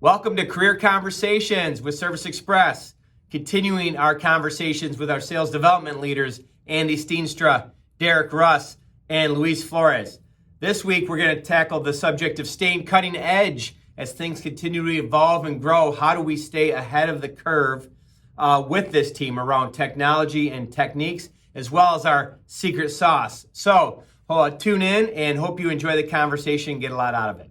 Welcome to Career Conversations with Service Express, continuing our conversations with our sales development leaders, Andy Steenstra, Derek Russ, and Luis Flores. This week, we're going to tackle the subject of staying cutting edge as things continue to evolve and grow. How do we stay ahead of the curve with this team around technology and techniques, as well as our secret sauce? So tune in and hope you enjoy the conversation and get a lot out of it.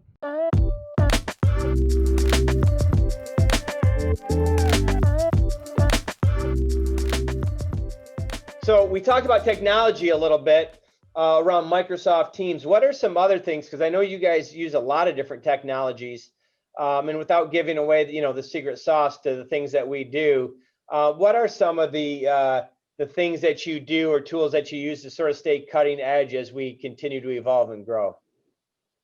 So we talked about technology a little bit around Microsoft Teams. What are some other things? Because I know you guys use a lot of different technologies, and without giving away, the secret sauce to the things that we do, what are some of the things that you do or tools that you use to sort of stay cutting edge as we continue to evolve and grow?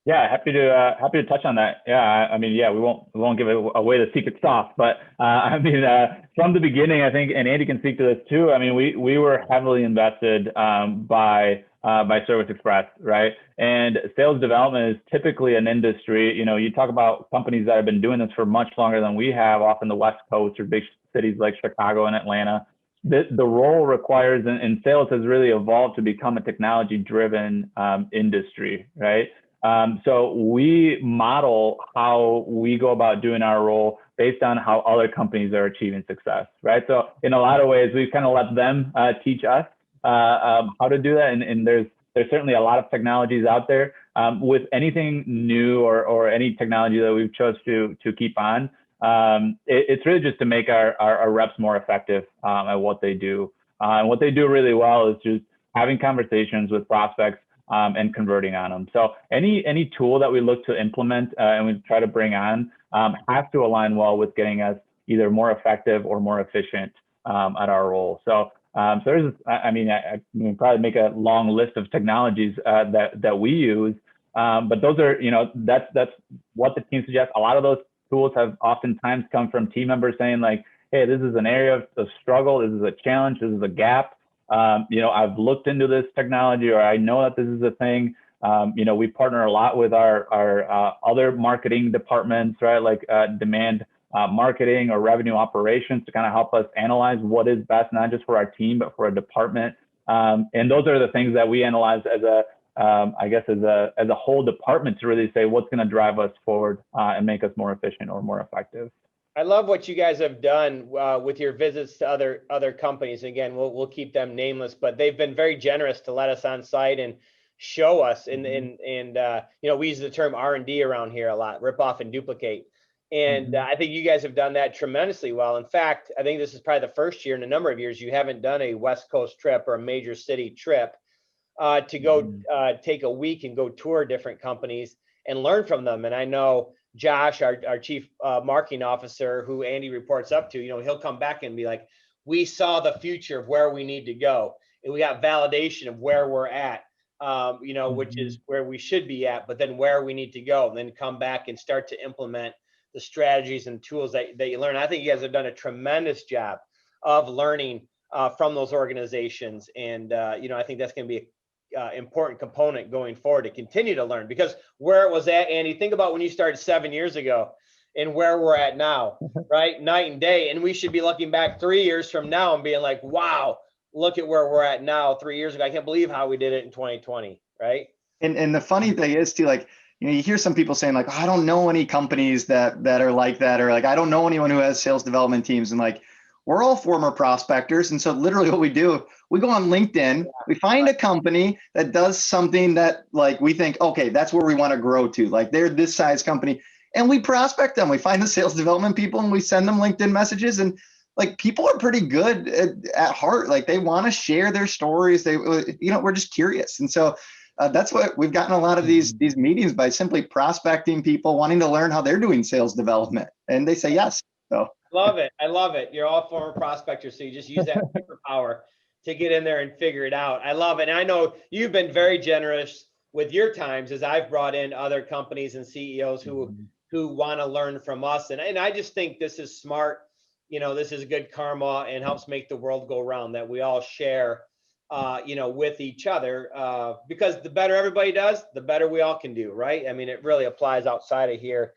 Yeah, happy to touch on that. Yeah, we won't give away the secret sauce, but from the beginning, I think, and Andy can speak to this too. I mean, we were heavily invested by Service Express, right? And sales development is typically an industry. You talk about companies that have been doing this for much longer than we have, off in the West Coast or big cities like Chicago and Atlanta. The role requires, and sales has really evolved to become a technology-driven industry, right? So we model how we go about doing our role based on how other companies are achieving success, right? So in a lot of ways, we've kind of let them teach us how to do that. And there's certainly a lot of technologies out there. With anything new or any technology that we've chose to keep on, it's really just to make our reps more effective at what they do. And what they do really well is just having conversations with prospects and converting on them. So any tool that we look to implement and we try to bring on has to align well with getting us either more effective or more efficient at our role. So there's, I can probably make a long list of technologies that we use, but those are, that's what the team suggests. A lot of those tools have oftentimes come from team members saying like, hey, this is an area of struggle, this is a challenge, this is a gap. I've looked into this technology, or I know that this is a thing. We partner a lot with our other marketing departments, right? Like demand marketing or revenue operations, to kind of help us analyze what is best, not just for our team, but for a department. And those are the things that we analyze as a whole department to really say what's going to drive us forward and make us more efficient or more effective. I love what you guys have done with your visits to other companies. Again, we'll keep them nameless, but they've been very generous to let us on site and show us. And we use the term R&D around here a lot: rip off and duplicate. And I think you guys have done that tremendously well. In fact, I think this is probably the first year in a number of years you haven't done a West Coast trip or a major city trip to go take a week and go tour different companies and learn from them. And I know Josh, our chief marketing officer, who Andy reports up to, he'll come back and be like, we saw the future of where we need to go. And we got validation of where we're at, which is where we should be at, but then where we need to go, and then come back and start to implement the strategies and tools that you learn. I think you guys have done a tremendous job of learning from those organizations. And, I think that's going to be important component going forward to continue to learn, because where it was at, Andy, think about when you started 7 years ago and where we're at now, right? Night and day. And we should be looking back 3 years from now and being like, wow, look at where we're at now 3 years ago. I can't believe how we did it in 2020, right? And the funny thing is too, like, you hear some people saying like, oh, I don't know any companies that are like that, or like, I don't know anyone who has sales development teams. And like, we're all former prospectors. And so literally what we do, we go on LinkedIn, we find a company that does something that like, we think, okay, that's where we want to grow to. Like they're this size company, and we prospect them. We find the sales development people and we send them LinkedIn messages. And like, people are pretty good at heart. Like they want to share their stories. We're just curious. And so that's what we've gotten a lot of these meetings by simply prospecting people, wanting to learn how they're doing sales development. And they say yes. So. I love it. You're all former prospectors, so you just use that superpower to get in there and figure it out. I love it. And I know you've been very generous with your times as I've brought in other companies and CEOs who want to learn from us. And I just think this is smart. This is good karma and helps make the world go round, that we all share, with each other, because the better everybody does, the better we all can do, right? I mean, it really applies outside of here.